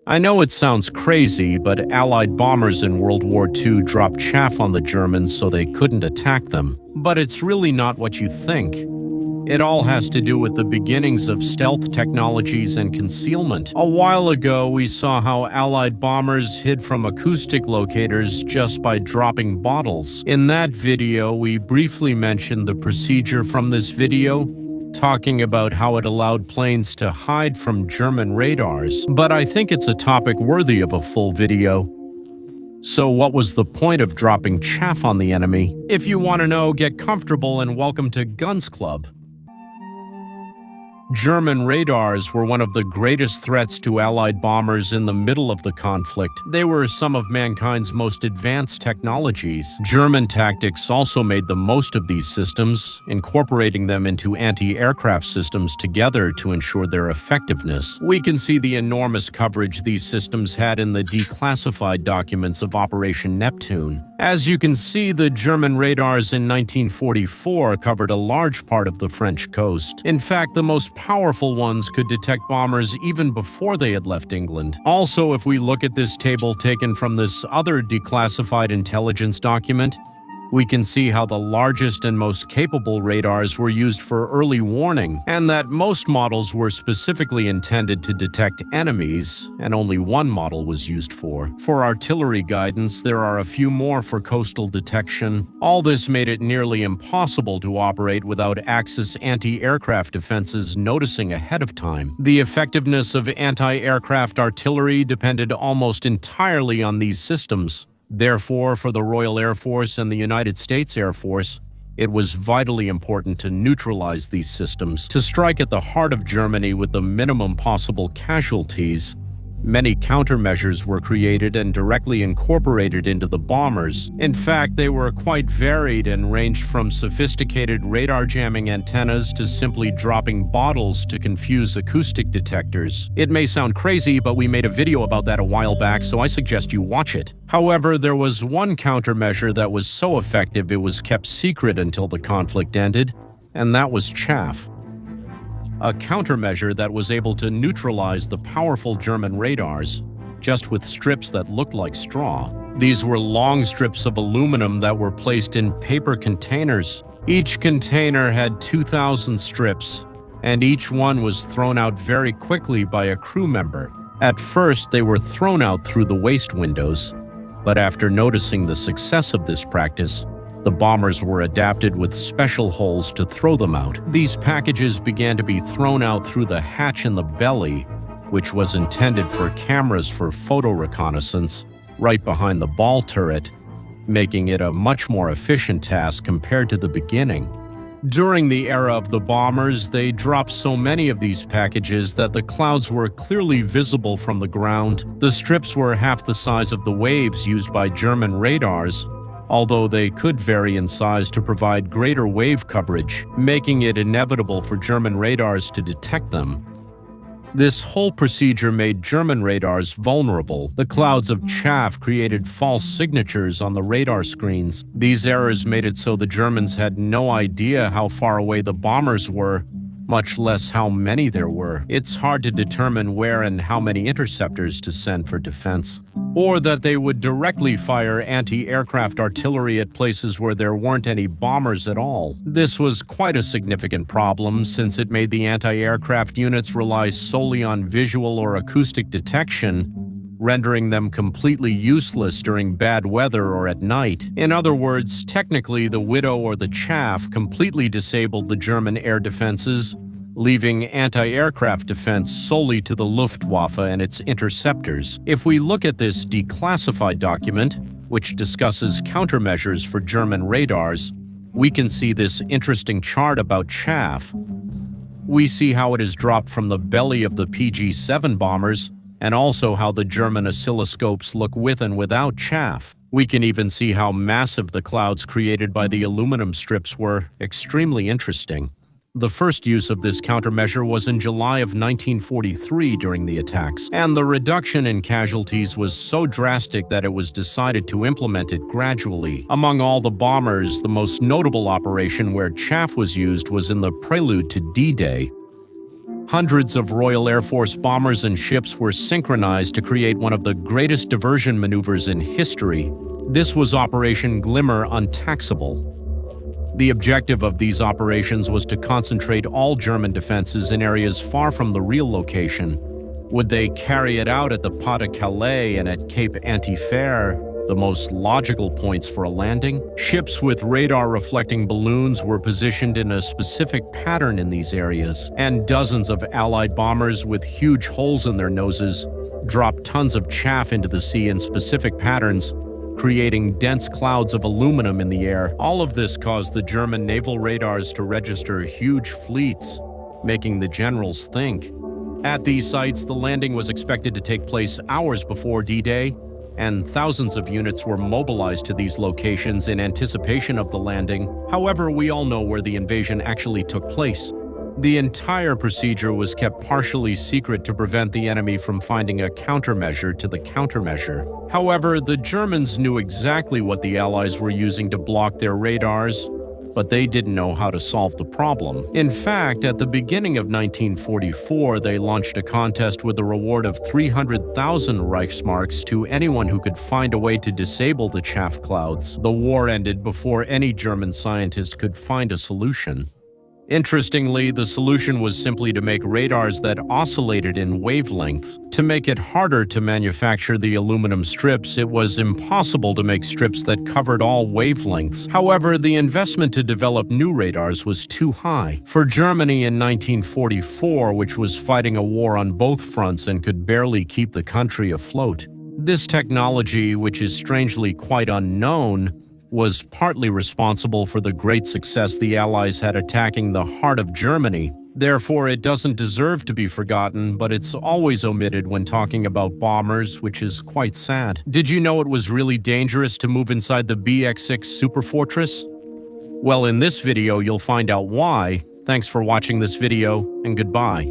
I know it sounds crazy, but Allied bombers in World War II dropped chaff on the Germans so they couldn't attack them. But it's really not what you think. It all has to do with the beginnings of stealth technologies and concealment. A while ago, we saw how Allied bombers hid from acoustic locators just by dropping bottles. In that video, we briefly mentioned the procedure from this video, talking about how it allowed planes to hide from German radars. But I think it's a topic worthy of a full video. So what was the point of dropping chaff on the enemy? If you want to know, get comfortable and welcome to Guns Club. German radars were one of the greatest threats to Allied bombers in the middle of the conflict. They were some of mankind's most advanced technologies. German tactics also made the most of these systems, incorporating them into anti-aircraft systems together to ensure their effectiveness. We can see the enormous coverage these systems had in the declassified documents of Operation Neptune. As you can see, the German radars in 1944 covered a large part of the French coast. In fact, the most powerful ones could detect bombers even before they had left England. Also, if we look at this table taken from this other declassified intelligence document, we can see how the largest and most capable radars were used for early warning, and that most models were specifically intended to detect enemies, and only one model was used for. For artillery guidance, there are a few more for coastal detection. All this made it nearly impossible to operate without Axis anti-aircraft defenses noticing ahead of time. The effectiveness of anti-aircraft artillery depended almost entirely on these systems. Therefore, for the Royal Air Force and the United States Air Force, it was vitally important to neutralize these systems, to strike at the heart of Germany with the minimum possible casualties. Many countermeasures were created and directly incorporated into the bombers. In fact, they were quite varied and ranged from sophisticated radar jamming antennas to simply dropping bottles to confuse acoustic detectors. It may sound crazy, but we made a video about that a while back, so I suggest you watch it. However, there was one countermeasure that was so effective it was kept secret until the conflict ended, and that was chaff. A countermeasure that was able to neutralize the powerful German radars, just with strips that looked like straw. These were long strips of aluminum that were placed in paper containers. Each container had 2,000 strips, and each one was thrown out very quickly by a crew member. At first, they were thrown out through the waste windows, but after noticing the success of this practice, the bombers were adapted with special holes to throw them out. These packages began to be thrown out through the hatch in the belly, which was intended for cameras for photo reconnaissance, right behind the ball turret, making it a much more efficient task compared to the beginning. During the era of the bombers, they dropped so many of these packages that the clouds were clearly visible from the ground. The strips were half the size of the waves used by German radars, although they could vary in size to provide greater wave coverage, making it inevitable for German radars to detect them. This whole procedure made German radars vulnerable. The clouds of chaff created false signatures on the radar screens. These errors made it so the Germans had no idea how far away the bombers were, much less how many there were. It's hard to determine where and how many interceptors to send for defense, or that they would directly fire anti-aircraft artillery at places where there weren't any bombers at all. This was quite a significant problem since it made the anti-aircraft units rely solely on visual or acoustic detection, rendering them completely useless during bad weather or at night. In other words, technically the Widow or the Chaff completely disabled the German air defenses, leaving anti-aircraft defense solely to the Luftwaffe and its interceptors. If we look at this declassified document, which discusses countermeasures for German radars, we can see this interesting chart about chaff. We see how it is dropped from the belly of the PG-7 bombers, and also how the German oscilloscopes look with and without chaff. We can even see how massive the clouds created by the aluminum strips were. Extremely interesting. The first use of this countermeasure was in July of 1943 during the attacks, and the reduction in casualties was so drastic that it was decided to implement it gradually. Among all the bombers, the most notable operation where chaff was used was in the prelude to D-Day. Hundreds of Royal Air Force bombers and ships were synchronized to create one of the greatest diversion maneuvers in history. This was Operation Glimmer Untaxable. The objective of these operations was to concentrate all German defenses in areas far from the real location. Would they carry it out at the Pas de Calais and at Cape Antifer, the most logical points for a landing? Ships with radar-reflecting balloons were positioned in a specific pattern in these areas, and dozens of Allied bombers with huge holes in their noses dropped tons of chaff into the sea in specific patterns, creating dense clouds of aluminum in the air. All of this caused the German naval radars to register huge fleets, making the generals think. At these sites, the landing was expected to take place hours before D-Day, and thousands of units were mobilized to these locations in anticipation of the landing. However, we all know where the invasion actually took place. The entire procedure was kept partially secret to prevent the enemy from finding a countermeasure to the countermeasure. However, the Germans knew exactly what the Allies were using to block their radars, but they didn't know how to solve the problem. In fact, at the beginning of 1944, they launched a contest with a reward of 300,000 Reichsmarks to anyone who could find a way to disable the chaff clouds. The war ended before any German scientist could find a solution. Interestingly, the solution was simply to make radars that oscillated in wavelengths. To make it harder to manufacture the aluminum strips, it was impossible to make strips that covered all wavelengths. However, the investment to develop new radars was too high. For Germany in 1944, which was fighting a war on both fronts and could barely keep the country afloat, this technology, which is strangely quite unknown, was partly responsible for the great success the Allies had attacking the heart of Germany. Therefore, it doesn't deserve to be forgotten, but it's always omitted when talking about bombers, which is quite sad. Did you know it was really dangerous to move inside the BX-6 Superfortress? Well, in this video, you'll find out why. Thanks for watching this video, and goodbye.